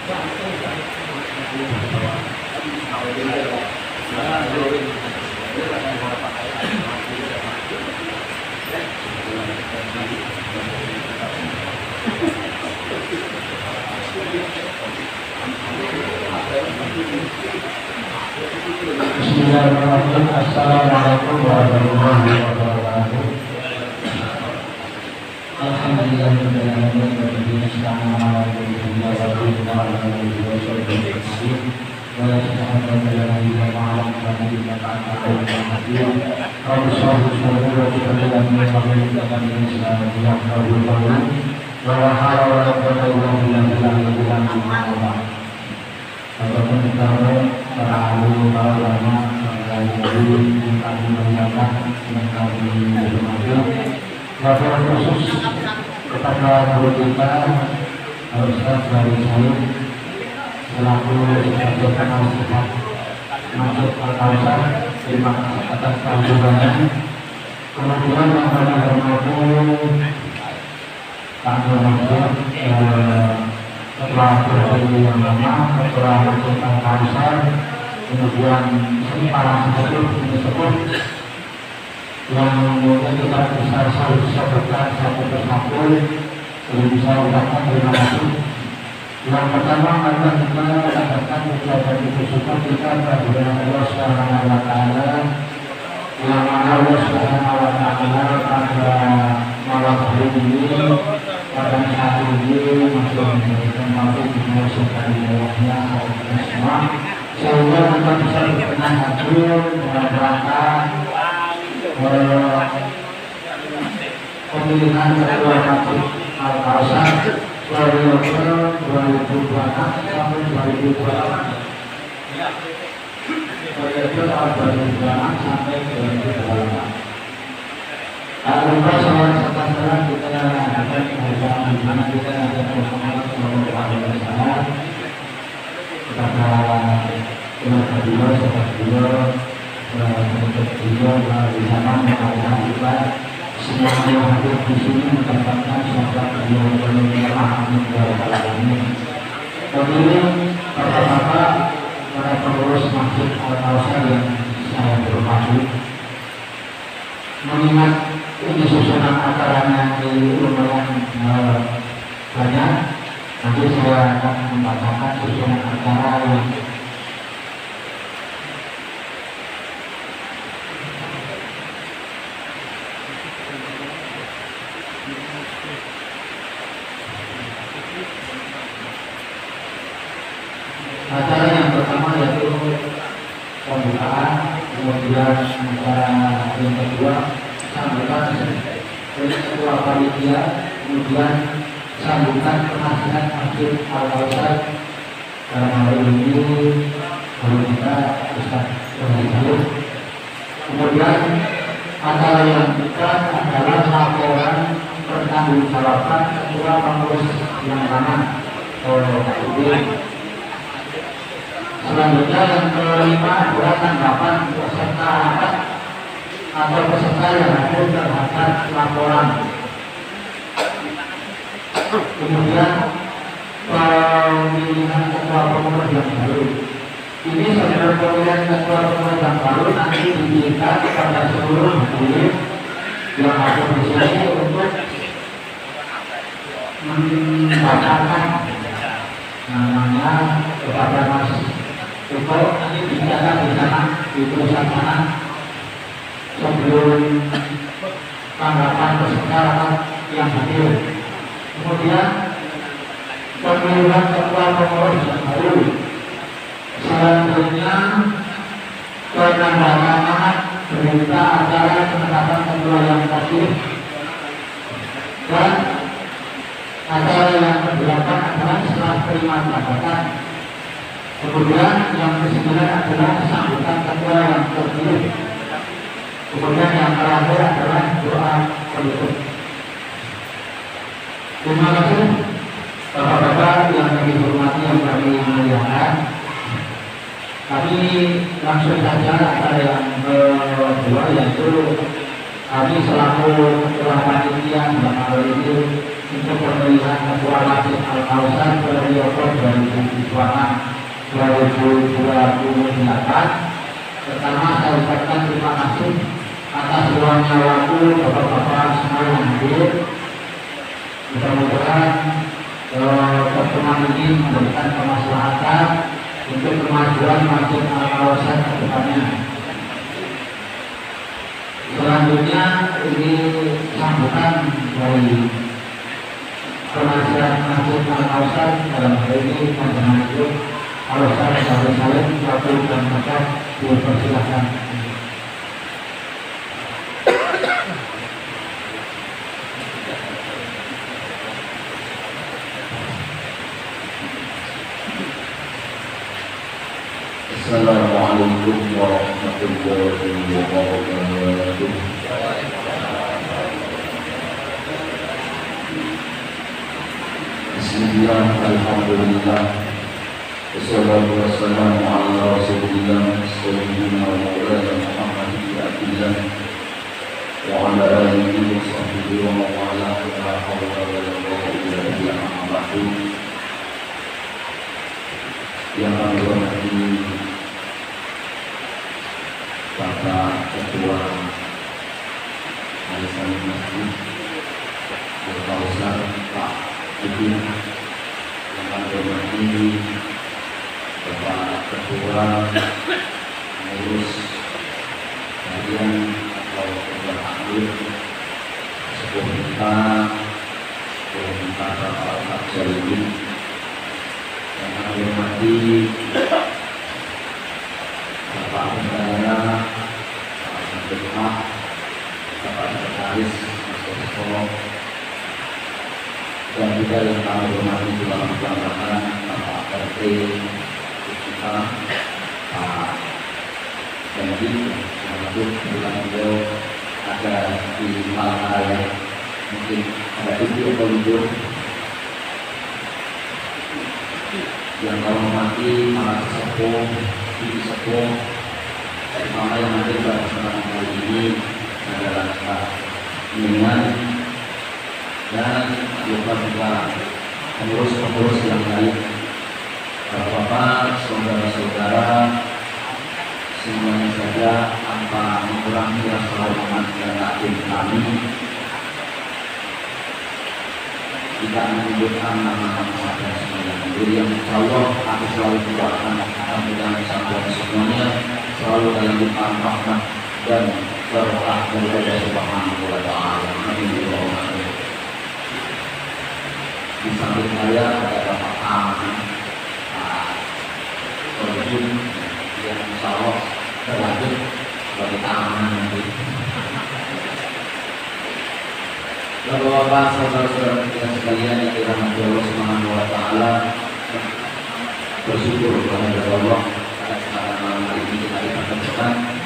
Bismillahirrahmanirrahim. Assalamualaikum warahmatullahi wabarakatuh. Ataupun kalau terlalu lama mengkaji menyampaikan mengkaji bermakna laporan khusus kepada guru kita Ustaz Bari Said selaku sebagai penasihat Masjid Al-Kausar. Terima kasih atas kejujurannya. Kemudian yang kami hormati Pak Masjid setelah berhari yang lama setelah Masjid Al-Kausar, kemudian para sepuh yang mungkin kita bisa sebutkan satu persatu, bisa ucapkan terima kasih. Yang pertama adalah kita mendapatkan ucapan syukur kita kepada Allah Subhanahu wa Ta'ala, yang mana Allah Subhanahu wa Ta'ala pada malam hari ini pada saat ini masih memberikan waktu di masyarakat wilayahnya semua, sehingga kita bisa berkenan hadir dalam rangka pemilihan ketua Masjid Al-Kausar periode 2026 sampai 2028. Periode tahun 2026 sampai 2028. Lupa soal sekarang kita akan mengajarkan bagaimana kita akan Muhammad Sallallahu Alaihi Wasallam kepada keluarga beliau, sahabat beliau, untuk beliau di sana mengatakan kita semua yang hadir di sini mendapatkan syafaat beliau yang amin dari alamin. Kemudian bapak-bapak para pengurus Masjid Al-Kausar yang saya hormati, mengingat ini susunan acaranya di lumayan banyak, nanti saya akan membacakan susunan acara yang acara yang pertama yaitu pembukaan, kemudian acara yang kedua sambutan oleh ketua panitia, kemudian sambutan penasihat Masjid Al-Kausar dalam hari ini guru kita Ustaz Bari Said. Kemudian acara yang ketiga adalah laporan pertanggungjawaban ketua pengurus yang lama KUB. Selanjutnya yang kelima adalah tanggapan peserta rapat atau peserta yang hadir terhadap laporan. Kemudian pemilihan ketua pengurus yang baru. Ini saudara pemilihan ketua pengurus yang baru nanti diberikan kepada seluruh hadirin yang hadir di sini untuk membacakan namanya kepada Mas Eko. Nanti dicatat di sana di tulisan sana sebelum tanggapan peserta yang hadir. Kemudian pemilihan ketua pengurus yang baru. Selanjutnya penandatanganan berita acara penetapan ketua yang hadir. Dan acara yang ke-8 adalah setelah terima jabatan. Kemudian yang ke-9 adalah sambutan ketua yang terpilih. Kemudian yang terakhir adalah doa penutup. Terima kasih Bapak-bapak yang kami hormati, yang kami muliakan. Kami langsung saja acara yang kedua, yaitu kami selaku ketua panitia dalam hal ini untuk pemilihan Ketua Masjid Al-Kausar periode 2021-2028. Pertama, saya ucapkan terima kasih atas luangnya waktu Bapak-bapak semua yang hadir. Mudah-mudahan pertemuan ini memberikan kemaslahatan untuk kemajuan Masjid Al-Kausar ke depannya. Selanjutnya ini sambutan dari penasihat Masjid Al-Kausar dalam hal ini Masjid Al-Kausar Bapak Salim waktu dan tempat dipersilakan. Assalamualaikum warahmatullahi wabarakatuh. Bismillah, alhamdulillah, wassalatu wassalamu ala rasulillah sayyidina wa maulana Muhammad bin Abdillah wa ala alihi wa sahbihi wa mawala la hawla wa la quwwata illa billah. Yang kami hormati Bapak Ketua Majelis Masjid Al-Kausar Pak Udin, yang kami hormati Bapak Ketua Pengurus Harian atau Ketua Akhir Sebuah Minta Bapak Abdul, yang kami hormati Bapak Bendahara, Bapak Bendahara, Bapak Sekretaris, Mas, dan juga yang kami hormati dalam pelaksanaan Bapak RT kita, Pak Janji, yang beliau ada di Malaya, mungkin ada 7 atau 5. Yang kami hormati para sesepuh, ibu sepuh, terutama yang hadir pada kesempatan kali ini adalah Pak Minan dan juga pengurus-pengurus yang lain, bapak-bapak, saudara-saudara, semuanya saja tanpa mengurangi rasa hormat dan takdim kami. Kita menyebutkan nama-nama sahabat semuanya sendiri yang insyaallah aku selalu doakan mudah-mudahan sahabat semuanya selalu dalam limpahan rahmat dan berkah dari Allah Subhanahu wa taala. Amin. Di samping saya ada Bapak Aman, Pak Orjun, yang insyaallah berlanjut sebagai keamanan nanti. Bapak-bapak, saudara-saudara kita sekalian yang dirahmati Allah Subhanahu wa taala, bersyukur kepada Allah pada kesempatan malam hari ini kita dipertemukan.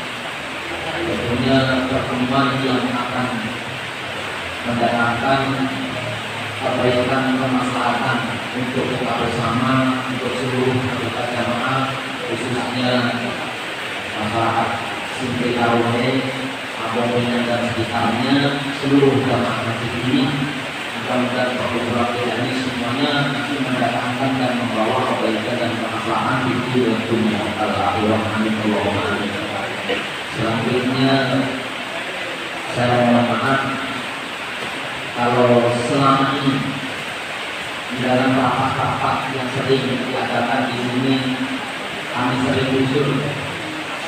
Tentunya pertemuan yang akan mendatangkan kebaikan kemaslahatan untuk kita bersama, untuk seluruh anggota jamaah, khususnya masyarakat Simpei Karohe, Abominan dan sekitarnya, seluruh jamaah masjid ini. Mudah-mudahan perbuatan ini semuanya mendatangkan dan membawa kebaikan dan kemaslahatan di dunia al-akhirah. Amin Allahumma amin. Selanjutnya saya mohon maaf kalau selama ini di dalam rapat-rapat yang sering diadakan di sini kami sering usul,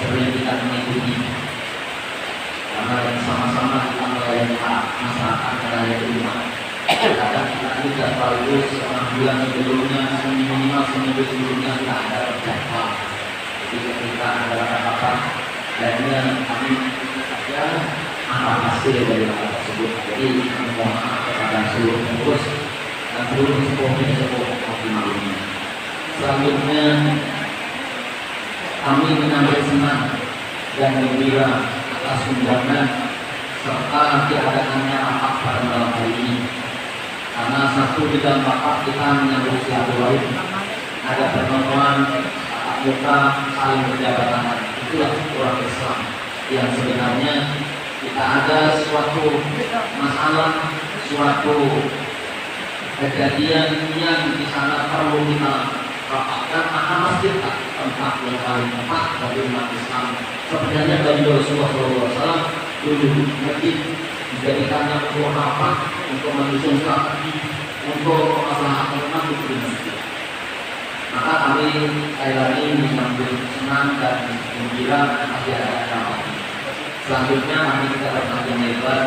sering kita mengikuti. Karena yang sama-sama kita melayani masyarakat, melayani umat. Kadang kita tidak selalu setengah bulan sebelumnya, minimal seminggu sebelumnya kita ada jadwal. Jadi ketika ada rapat-rapat, akhirnya kami saja apa hasil dari rapat tersebut. Jadi mohon maaf kepada seluruh pengurus dan seluruh sepuh optimal ini. Selanjutnya kami mengambil senang dan gembira atas undangan serta diadakannya rapat pada malam hari ini. Karena satu di dalam rapat kita menyambut silaturahim, ada pertemuan tatap muka saling berjabat tangan. Itulah orang Islam yang sebenarnya kita ada suatu masalah, suatu kejadian yang di sana perlu kita rapatkan, maka masjid tempat yang paling tepat bagi umat Islam. Sebenarnya bagi Rasulullah SAW dulu masjid dijadikannya untuk rapat, untuk menyusun strategi, untuk masalah umat di masjid. Maka kami sekali lagi mengambil senang dan gembira masih ada rapat. Selanjutnya kami kita berpanjang lebar,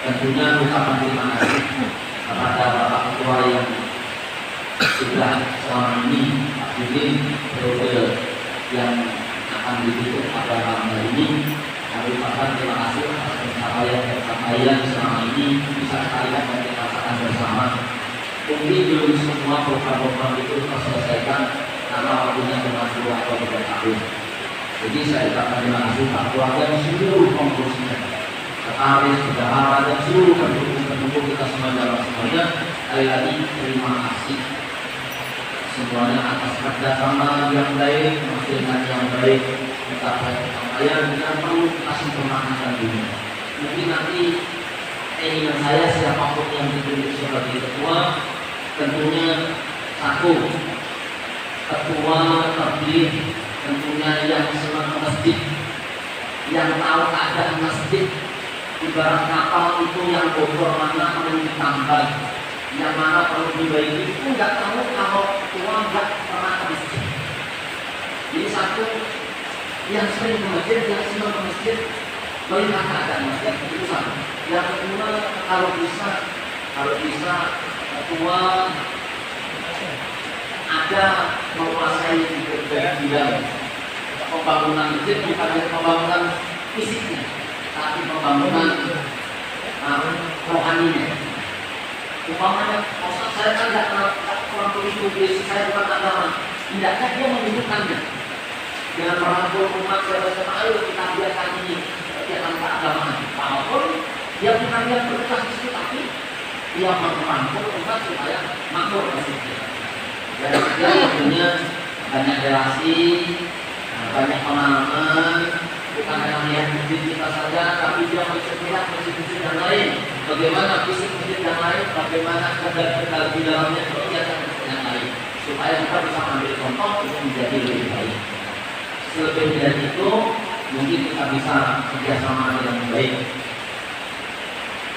tentunya ucapan terima kasih kepada Bapak Ketua yang sudah selama ini aktif periode yang akan ditutup pada malam hari ini. Kami ucapkan terima kasih atas pencapaian selama ini bisa sekalian dan kita rasakan bersama. Mungkin belum semua program-program itu terselesaikan karena waktunya cuma 2 atau 3 tahun. Jadi saya ucapkan terima kasih Pak Ketua dan seluruh pengurusnya, sekretaris, bendahara dan seluruh pendukung kita semuanya. Sekali lagi terima kasih semuanya atas kerjasama yang baik, menghasilkan yang baik, mencapai pencapaian yang perlu kita sempurnakan dulu. Mungkin nanti keinginan saya siapapun yang ditunjuk sebagai ketua, tentunya satu, ketua terpilih tentunya yang senang ke masjid, yang tahu keadaan masjid. Ibarat kapal itu yang bocor mana perlu ditambal, yang mana perlu dibaiki itu nggak tahu kalau ketua nggak pernah ke masjid. Jadi satu, yang sering ke masjid, yang senang ke masjid, melihat keadaan masjid itu satu. Yang kedua, kalau bisa ketua ada menguasai bidang pembangunan masjid, bukan hanya pembangunan fisiknya, tapi pembangunan rohaninya. Umpamanya, maksud saya kan tidak kurang begitu, basic saya bukan agama. Tidaknya dia menunjukkannya dengan merangkul umat bersama, ayo kita biarkan ini kegiatan keagamaan. Walaupun dia bukan yang berkas di situ, tapi dia merangkul umat supaya makmur masjid. Dan dia tentunya banyak relasi, banyak pengalaman, bukan hanya melihat masjid kita saja, tapi dia melihat masjid-masjid yang lain. Bagaimana fisik masjid yang lain, bagaimana kedal di dalamnya kegiatan yang lain, supaya kita bisa ambil contoh untuk menjadi lebih baik. Selebih dari itu, mungkin kita bisa kerjasama yang baik.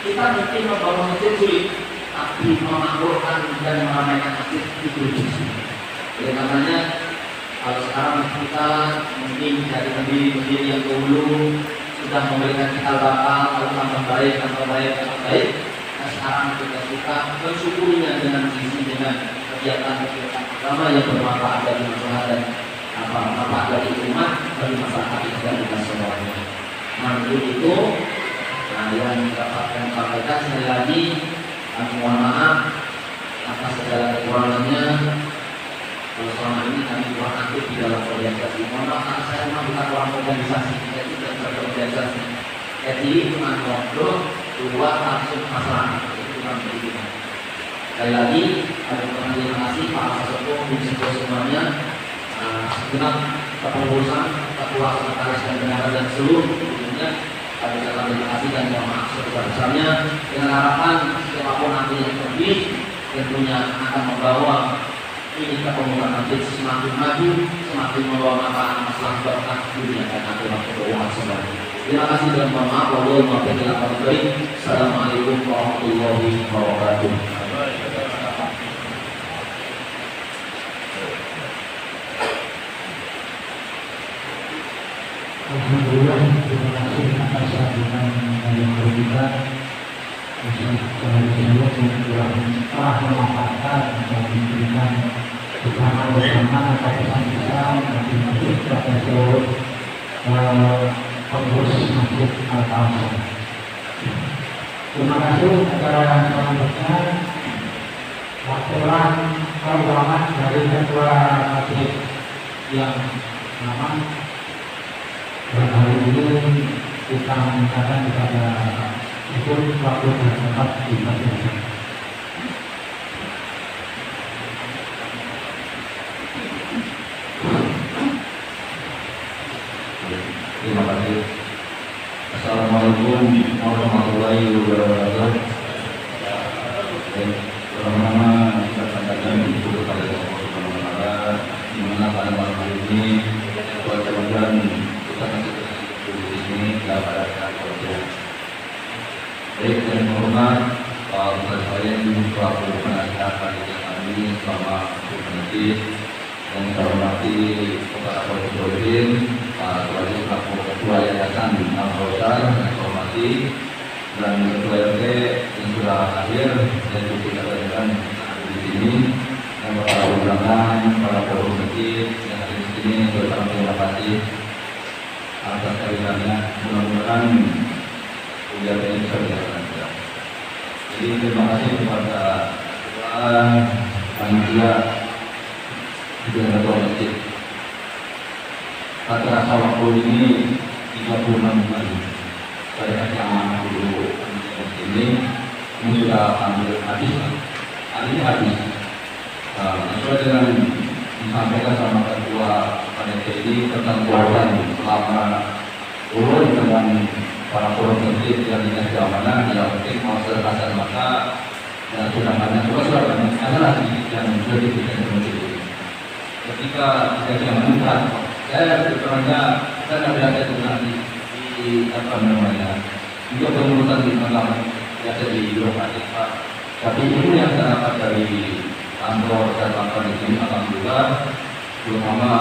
Kita mungkin membangun masjid sulit, tapi memakmurkan dan meramaikan masjid itu sulit. Oleh karenanya, kalau sekarang kita mungkin dari pendiri-pendiri yang dahulu sudah memberikan cikal bakal, kalau tambah baik. Nah sekarang kita suka mensyukurinya dengan kegiatan-kegiatan agama yang bermanfaat bagi masyarakat dan manfaat bagi umat, bagi masyarakat dan kita semuanya. Nah untuk itu, yang dapat kami sampaikan sekali lagi, kami mohon maaf atas segala kekurangannya. Kalau selama ini kami kurang aktif di dalam organisasi, mohon maaf karena saya memang bukan orang organisasi, saya tidak berorganisasi. Jadi cuma ngobrol, keluar langsung masalah, itu bukan pendidikan. Sekali lagi, kami terima kasih Pak Sesepuh, Sesepuh semuanya, segenap kepengurusan, ketua, sekretaris dan bendahara dan seluruh dunia. Kami ucapkan terima kasih dan mohon maaf sebesar-besarnya, dengan harapan siapapun nanti yang terpilih tentunya akan membawa ini kepemimpinan masjid semakin maju, semakin membawa manfaat masalah berkah dunia dan akhirat keuangan semuanya. Terima kasih dan mohon maaf. Assalamualaikum warahmatullahi wabarakatuh. Alhamdulillah, terima kasih atas sambutan yang berlipat. Saya telah memanfaatkan dan memberikan bersama atau pesan-pesan bagi masjid kepada seluruh pengurus masjid Al-Kausar. Terima kasih acara selanjutnya wakilan keuangan dari ketua masjid yang lama. Dan hari ini kita mintakan kepada ikut waktu dan tempat di masjid. Terima kasih. Assalamualaikum warahmatullahi wabarakatuh. yang terhormat Pak Ustaz Salim selaku penasihat panitia kami selama berhenti, yang saya hormati Kepala Polisi Pak Wali selaku Ketua Yayasan Al-Kausar yang saya hormati, dan Ketua RT yang sudah hadir dan juga kita berjalan di sini, dan para undangan, para polisi yang hadir di sini, terima kasih atas kehadirannya. Mudah-mudahan kegiatan ini bisa berjalan. Jadi terima kasih kepada panitia juga ketua masjid. Rata-rata waktu ini 36 hari. Saya kasih amanah dulu ini sudah hampir habis. Hari ini habis. Sesuai dengan disampaikan sama ketua panitia ini tentang kewajiban selama turun dengan para polisi yang dikasih amanah, yang penting mau selesai maka dan sudah banyak sudah banyak adalah yang sudah diberikan kepada ketika dikasih amanah. Saya sebenarnya saya tidak biasa itu nanti di apa namanya juga pengurusan di tengah biasa di birokrasi Pak. Tapi ini yang saya dapat dari kantor dan kantor di sini alhamdulillah, terutama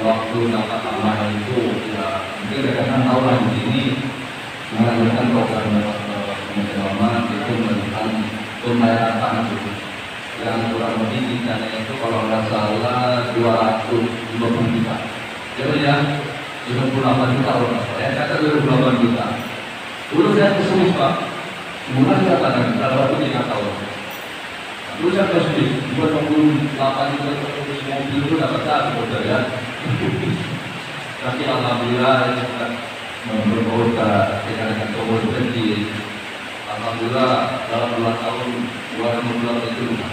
waktu dapat amanah itu ya mungkin rekan tahu lah di sini mengajarkan program pengalaman itu memberikan pembayaran tanah itu yang kurang lebih tingkatnya itu kalau nggak salah 250 juta. Jadi ya 28 juta kalau nggak salah. Ya kata 28 juta. Dulu saya kesulis Pak, murah saya katakan kalau waktu 3 tahun. Dulu saya kesulis 28 juta mobil itu dapat satu ya. Tapi alhamdulillah ini berkota dengan tokoh kecil. Alhamdulillah dalam 2 tahun 2012 itu rumah.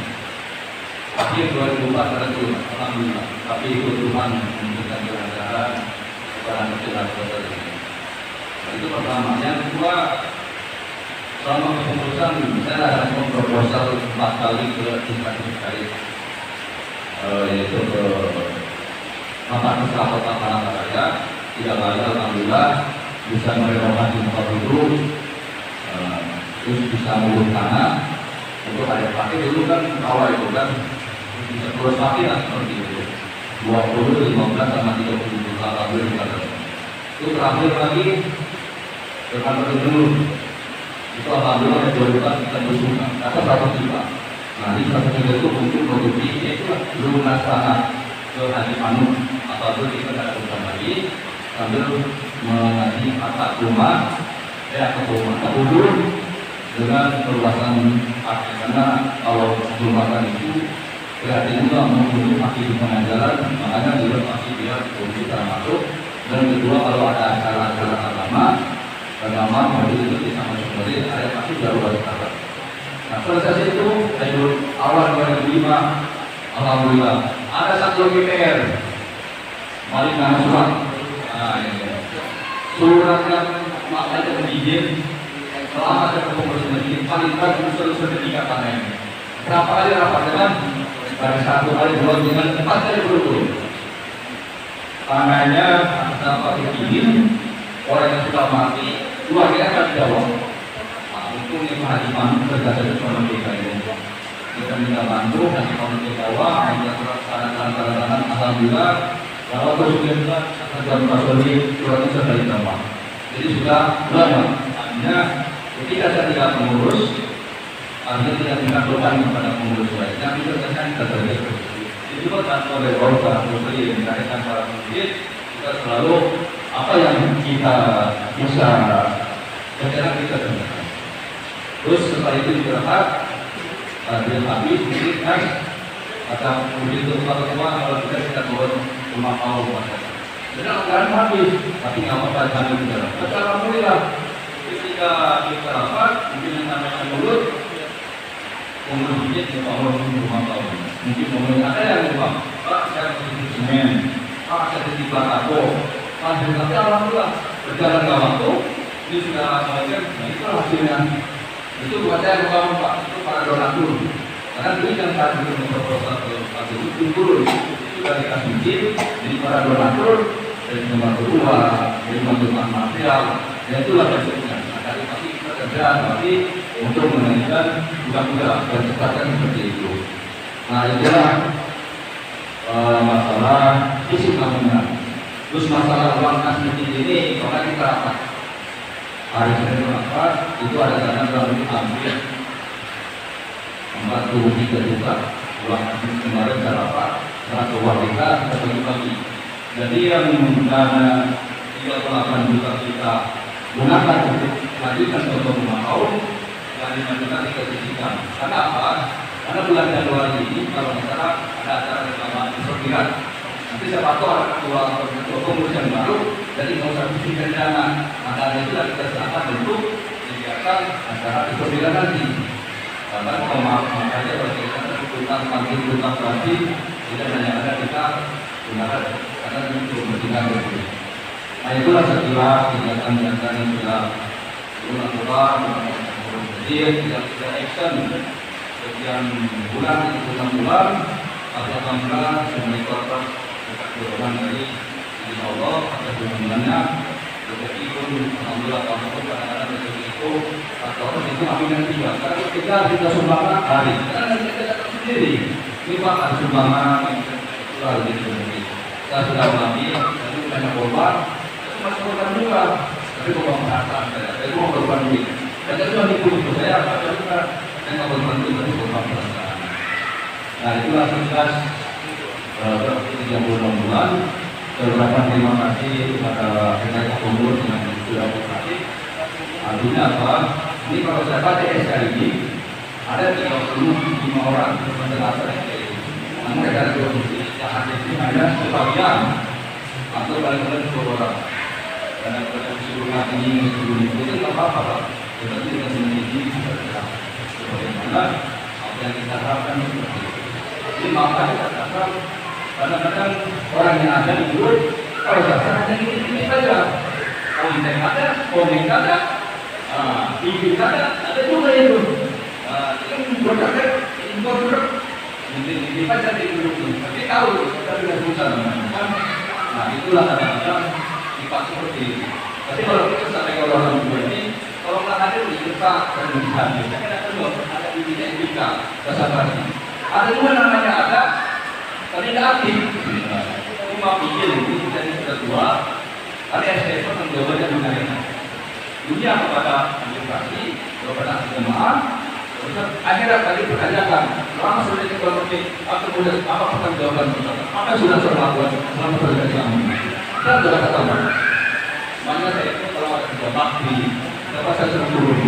Tapi 2004 ada rumah. Alhamdulillah. Tapi itu Tuhan memberikan jalan-jalan kepada masyarakat kota ini. Itu pertama. Yang kedua, selama kepengurusan saya harus memproposal 4 kali ke tingkat terkait, yaitu ke Bapak Kepala Kota Palangkaraya. 3 kali alhamdulillah bisa merenovasi tempat duduk, terus bisa mengurus tanah untuk ada pakai dulu kan awal itu kan bisa terus pakai lah seperti itu 20, 15 sama 30 juta alhamdulillah. Itu terakhir lagi ke kantor dulu itu alhamdulillah 2 juta kita bersuka atau 100 juta. Nah di 100 juta itu mungkin produksi itu lunas tanah ke Haji Manuk atau kita tidak usah lagi sambil mengasih atap rumah kedua dengan perluasan kaki, karena kalau jembatan itu berarti juga mengunjungi kaki di tengah jalan, makanya juga pasti dia bisa masuk. Dan kedua kalau ada acara-acara agama mobil itu bisa masuk dari area pasti baru berjalan. Nah proses itu dari awal 2005 alhamdulillah ada satu lagi PR balik nama surat. Nah ini surat yang maknanya berizin selama ada pengurus masjid paling bagus usul ketiga panen. Berapa kali rapat dengan pada 1 kali 2 dengan 4 kali berturut. Tangannya dapat izin orang yang sudah mati 2 kali akan jawab. Nah, untuk yang Haji Manuk berdasarkan sama kita ini. Kita minta bantu Haji Manuk ke bawah, minta surat alhamdulillah. Kalau bersyukur akan pasoli suratnya sudah ditambah. Jadi sudah lama. Artinya ketika saya tidak mengurus, artinya tidak dikabulkan kepada pengurus lainnya, itu terkesan kita terjadi. Jadi juga kantor rekor para pembeli yang dikatakan para pembeli, kita selalu apa yang kita bisa kerjakan kita kerjakan. Terus setelah itu diterapkan, dia habis mungkin kan atau begitu keluar kalau kita buat rumah kau masyarakat. Jadi anggaran habis, tapi nggak apa-apa sambil berjalan. Alhamdulillah, ketika kita rapat, mungkin yang namanya mulut, pengurus masjid membangun rumah kau. Mungkin pengurus ada yang bilang, Pak, saya mau semen, Pak, saya titip bako. Tapi alhamdulillah, berjalan ke waktu, ini sudah sampaikan, nah itu hasilnya. Itu bukan saya membangun Pak, itu para donatur. Karena duit yang saat itu memproposal ke Pak itu turun, itu dari kasih izin, jadi para donatur dari membantu uang, dari membantu material, dan itulah bentuknya. Nah, dari pasti kita kerja, tapi untuk menaikkan budak-budak dan cepatkan seperti itu. Nah itulah masalah isi bangunan. Terus masalah uang kas masjid ini, kalau kita rapat hari Senin rapat itu ada dana kurang lebih hampir 43 juta uang kas kemarin saya rapat karena uang kita bagi-bagi. Jadi yang dana 38 juta kita gunakan untuk melanjutkan contoh rumah tahun yang 5 juta kita sisihkan. Karena apa? Karena bulan Januari ini kalau misalnya ada acara reklamasi perkiraan nanti siapa tahu ada ketua pengurus yang baru, jadi nggak usah sisihkan dana. Maka itu kita serahkan bentuk kegiatan acara perkiraan nanti. Karena kalau makanya kalau kita utang makin utang berarti tidak hanya ada kita gunakan karena untuk kepentingan berbeda. Nah itulah setelah kegiatan-kegiatan yang sudah dilakukan, jadi tidak kita action sekian bulan, 6 bulan, alhamdulillah semua dorongan dari Insya Allah atas dukungannya. Rezeki pun alhamdulillah kalau kadang-kadang rezeki itu atau itu amin yang tiga. Karena kita sumbangan hari, karena kita datang sendiri. Ini Pak ada sumbangan yang lalu di kita sudah mengambil, tapi banyak korban, itu masih korban juga. Tapi korban perasaan saya, itu mau korban duit. Dan itu yang itu saya, ada juga yang korban duit, tapi korban perasaan. Nah itulah sekilas 36 bulan. Beberapa terima kasih kepada rekan pengurus yang sudah berpartisipasi. Artinya apa? Ini kalau saya baca SK ini ada 35 orang penjelasan SK ini. Namun ada jahat ini hanya sebagian atau paling-paling 2 orang. Karena pada keseluruhan ini itu tidak apa-apa Pak. Tetapi kita sendiri bagaimana apa yang kita harapkan seperti itu. Jadi makanya katakan kadang-kadang orang yang ada di grup, kalau saya hanya ini saja. Konten ada, komen ada, video ada juga itu. Itu berkata impor ini baca di grup ini. Tapi tahu kita tidak susah kan. Nah itulah kadang-kadang sifat seperti itu. Tapi kalau kita sampai orang tua ini, kalau nggak hadir di kita dan di sana, kita kena kedua ada di etika kesadaran. Ada juga namanya ada. Tapi tidak aktif, cuma pikir ini jadi sudah tua. Kali STF menjawabnya dengan dunia kepada administrasi, kepada jemaah. Akhirnya tadi pertanyakan, selama sudah dikonfirmasi, atau sudah apa pertanggungjawaban kita? Apa sudah terlakukan selama sudah diambil? Kita sudah katakan, makanya saya itu kalau ada kerja bakti, dapat saya sudah turun.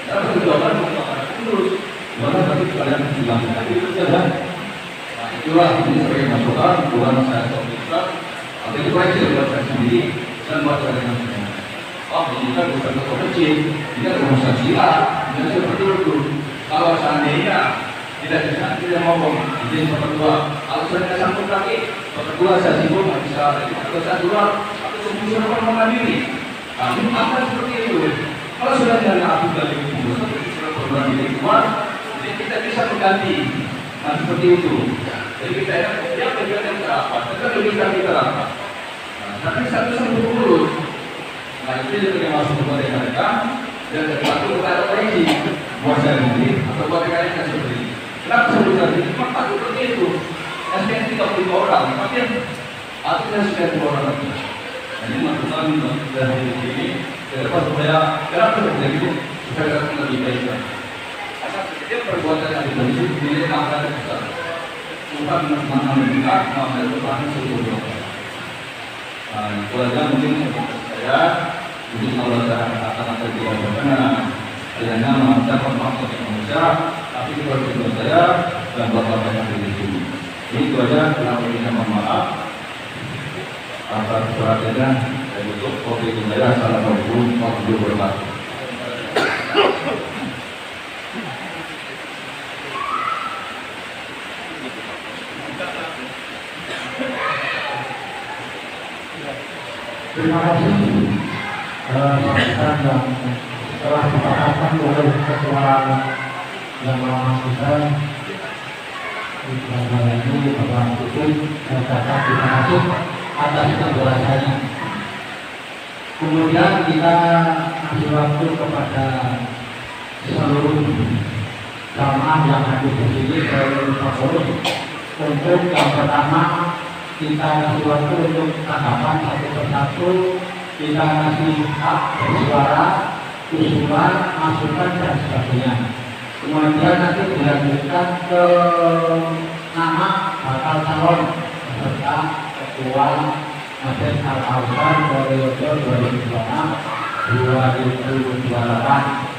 Dapat jawaban mengatakan terus, mana tadi kalian bilang tadi itu jalan. Itulah ini sebagai masukan, bukan saya soal tapi itu koreksi buat saya sendiri dan buat saya sendiri. Oh, ini kan bukan toko kecil, ini kan urusan sila, ini seperti itu. Kalau seandainya tidak ngomong, izin sepertua. Kalau sudah sangkut lagi, sepertua saya sibuk nggak bisa. Kalau saya keluar, aku sudah pernah diri. Kami akan seperti itu. Kalau sudah tidak aku dari itu, sudah pernah diri keluar, jadi kita bisa mengganti. Nah seperti itu. Jadi kita yang bagian yang terapat, kita lebih kita rapat. Tapi satu sama urus. Nah itu yang masuk kepada mereka dan satu kepada koreksi buat saya sendiri atau buat mereka yang seperti ini. Kenapa sebutkan ini? Maka seperti itu. SPN 35 orang, tapi artinya sudah 2 orang lagi. Jadi masukan dari sini ke depan supaya kenapa seperti itu? Supaya kita lebih baik. Karena setiap perbuatan yang dibentuk ini akan besar. Tuhan menentukan maka Tuhan seluruh. Nah, itu aja mungkin saya. Mungkin kalau saya kata-kata tidak benar, saya nama dapat maksud Indonesia, tapi itu harus saya dan bapak yang di sini. Itu aja. Kenapa kita mohon maaf atas perhatiannya. Saya tutup. Oke, saya assalamualaikum warahmatullahi wabarakatuh. Terima kasih sambutan yang telah dipatahkan oleh ketua yang lama kita ini Bapak Putih dan Bapak terima kasih atas penjelasannya. Kemudian kita kasih waktu kepada seluruh jamaah yang hadir di sini seluruh pengurus. Untuk yang pertama kita kasih waktu untuk tanggapan satu persatu, kita kasih hak bersuara, usulan, masukan dan sebagainya. Kemudian nanti dilanjutkan ke nama bakal calon beserta ketua Masjid Al-Azhar periode 2026-2028.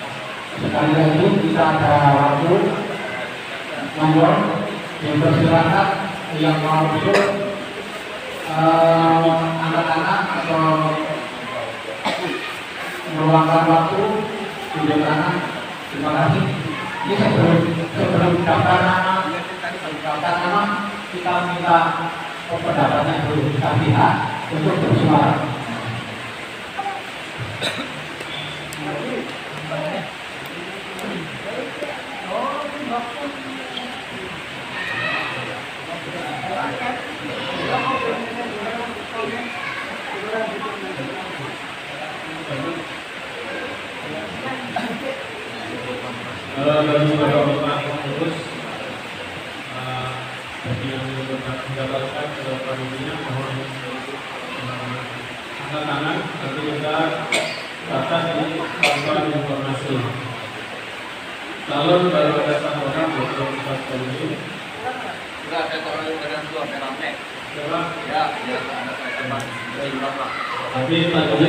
Sekali lagi kita ada waktu, monggo dipersilakan yang mau usul anak-anak atau meluangkan waktu tunjukkan. Terima kasih. Ini sebelum daftar nama kita minta pendapatnya dulu kita lihat untuk bersuara. Bagi bapak-bapak pengurus bagi yang mendapatkan panitia mohon angkat tangan nanti kita catat di papan informasi. Calon baru ada 1 orang 24 pemilih. Enggak ada orang yang dengan dua rame. Coba Ya, biar ada teman dari berapa. tapi tadi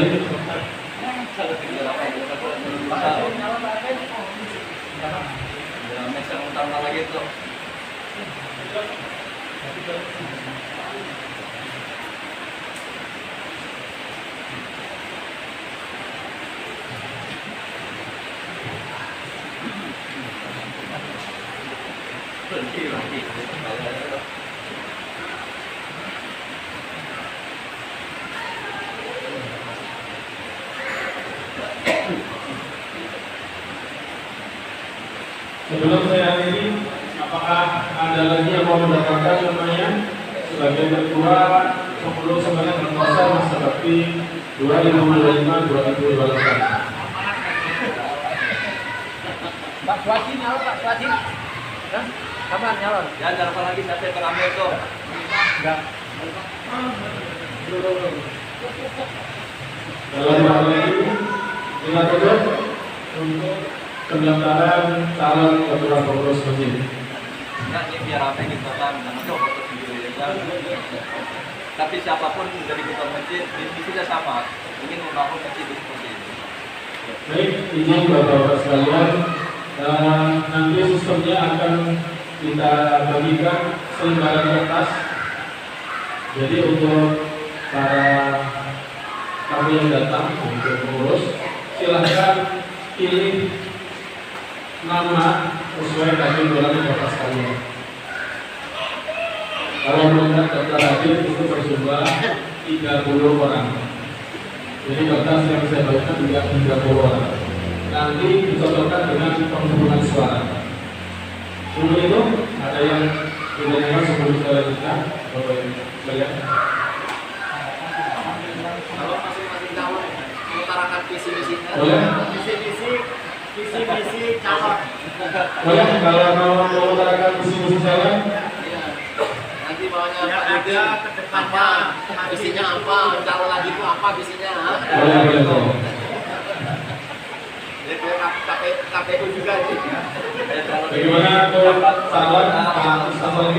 Kalau tidak ramai, ramai saya utama lagi tuh. Berhenti lagi. sebelum saya akhiri, apakah ada lagi yang mau mendapatkan namanya sebagai ketua 10 sebanyak berkuasa masa bakti 2025-2028? Pak Swati nyalon, Pak Swati. Hah? Kapan nyalon? Ya, jangan lupa lagi saya berambil tuh. Enggak. Dalam hal ini kita tutup untuk pendaftaran calon ketua pengurus masjid. Ya, ini biar ramai gitu kan, jangan coba foto sendiri ya. Tapi siapapun dari ketua masjid, visinya sama, ingin membangun masjid seperti ini. Baik, izin bapak-bapak sekalian, nanti sistemnya akan kita bagikan selembaran kertas. Jadi untuk para tamu yang datang untuk pengurus, silahkan pilih nama sesuai tadi dalam kertas kalian. Kalau melihat daftar hadir itu berjumlah 30 orang. Jadi kertas yang saya bagikan juga 30 orang. Nanti dicocokkan dengan penghitungan suara. Sebelum itu ada yang ditanyakan sebelum saya lanjutkan, Bapak Ibu sekalian. Kalau masing-masing calon mengutarakan visi misinya, Boleh? Visi calon. Boleh kalau mau mengutarakan visi saya? iya. Nanti maunya Yang Pak Dudin ada ke depannya, apa, visinya apa, calon lagi itu apa visinya? Boleh. Ya, KPU juga ini. Bagaimana untuk calon Pak Ustadz?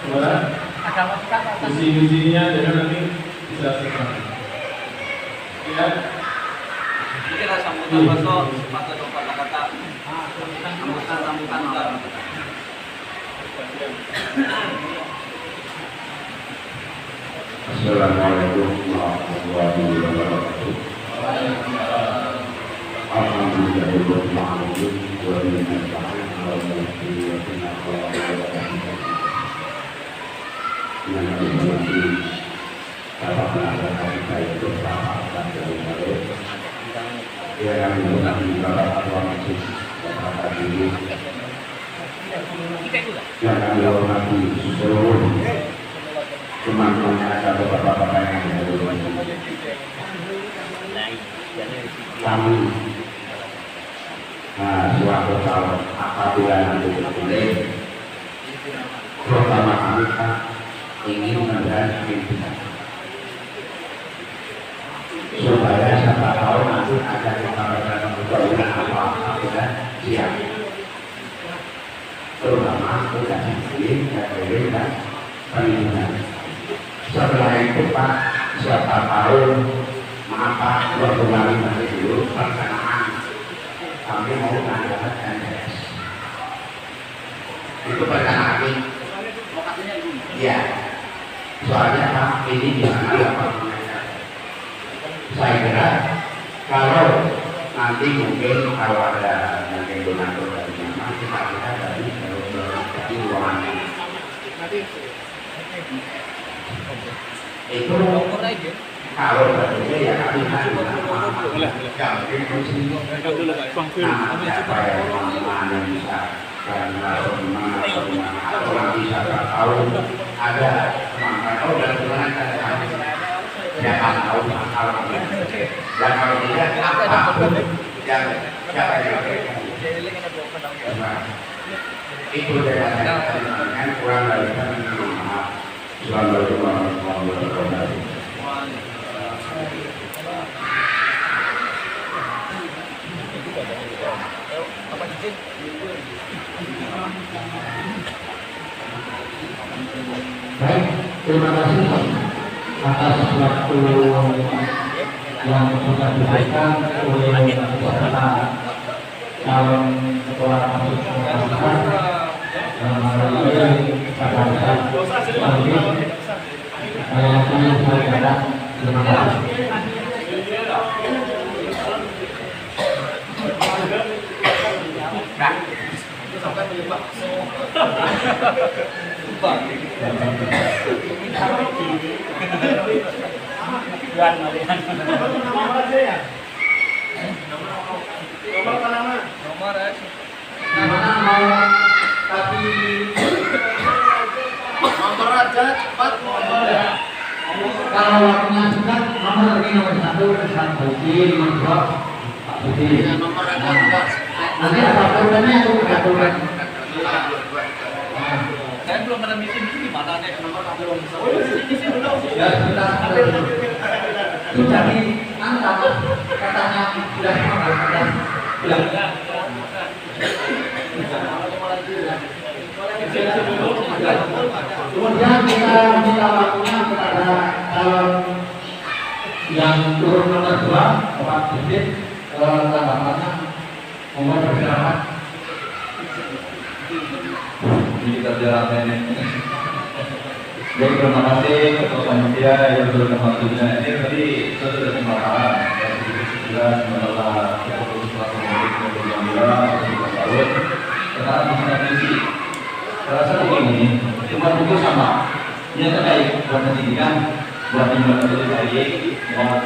Boleh? Ada masukan Pak? Visi-visinya jangan nanti bisa selesai. Ya. Ini ada sambutan besok, mata depan kata. Sambutan enggak. Assalamualaikum warahmatullahi wabarakatuh. Alhamdulillahirabbil alamin wa bihi nasta'in ala umuri dunya wa dina. Yang dihormati Bapak Penasihat kita itu Bapak Abdul Malik, yang dihormati Bapak Ketua Masjid Bapak Hadiri, yang kami hormati seluruh teman-teman ada bapak-bapak yang dihormati. Kami suatu calon apabila nanti terpilih, terutama kami ingin menjadi pimpinan supaya siapa tahu nanti ada kita berkenan apa sudah siap, terutama sudah dipilih dan pimpinan. Setelah itu Pak, siapa tahu mengapa waktu kami masih dulu pelaksanaan kami mau mengadakan NS itu perencanaan kami. Iya, soalnya Pak ini di sana apa namanya? Saya kira kalau nanti mungkin kalau ada yang donatur dari mana kita lihat dari ruangan itu kalau berarti ya kami harus siapa yang bisa karena orang bisa tahu ada tahu dan siapa tahu masalah dan kalau tidak apa yang siapa yang itu dengan kurang dari Assalamualaikum warahmatullahi wabarakatuh. Baik, terima kasih atas waktu yang sudah diberikan oleh peserta calon ketua masjid pada saat nanti saya terima kasih. Nomor aja cepat nomor. Kalau waktunya singkat, nomor ini nomor 1 Pak Budi, nomor 2 Pak Budi. Nomor ada. Nanti ada aturannya itu aturan. Saya belum pernah meeting di mana nih nomor belum. Ya sebentar. Sudah di katanya sudah kemudian kita minta waktunya kepada calon yang turun nomor 2 Pak Budi, tanggapannya mohon bersilakan. Ini kita jalan ini. Baik, terima kasih ketua panitia yang sudah waktunya. Ini tadi saya sudah pemahaman dan sedikit masalah keputusan tahun 2019 tahun. Sekarang kita visi. Rasa begini, cuma itu sama. Ini terkait buat pendidikan, buat pendidikan itu baik, buat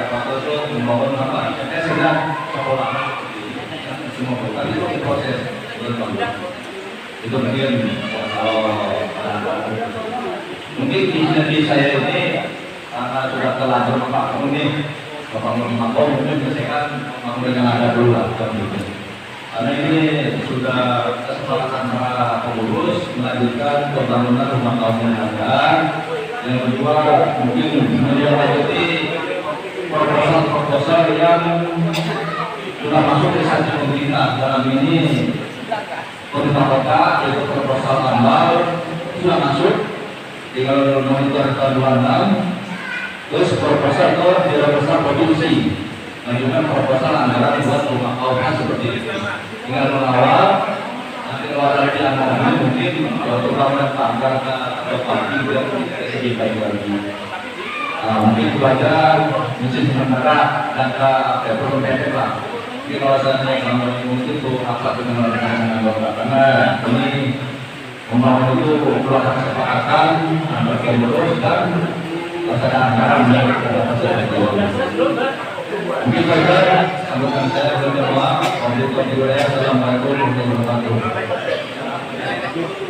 faktor itu membangun apa? Saya sedang sekolah. Semua bukan itu proses berkembang. Itu mungkin di saya ini karena sudah terlanjur Bapak ini Bapak mungkin menyelesaikan yang ada dulu lah karena ini sudah kesepakatan para pengurus melanjutkan pembangunan rumah tahun yang ada. Yang kedua mungkin menindaklanjuti proposal yang sudah masuk ke instansi pemerintah dalam ini pemerintah kota, yaitu proposal tambal sudah masuk, tinggal monitor tahun 26. Terus proposal itu proposal provinsi, menunjukkan proposal anggaran buat rumah kaum seperti itu. Tinggal mengawal, nanti kalau ada di anggaran mungkin waktu bangunan tangga atau pagi dan segi baik lagi. Mungkin itu aja, mungkin sementara data belum pendek lah. Jadi kalau saya selama ini mungkin itu apa dengan anggota karena ini membangun itu perlu ada kesepakatan bagi pengurus dan ada anggaran yang mungkin saja sambutan saya berdoa untuk wilayah. Assalamualaikum warahmatullahi wabarakatuh.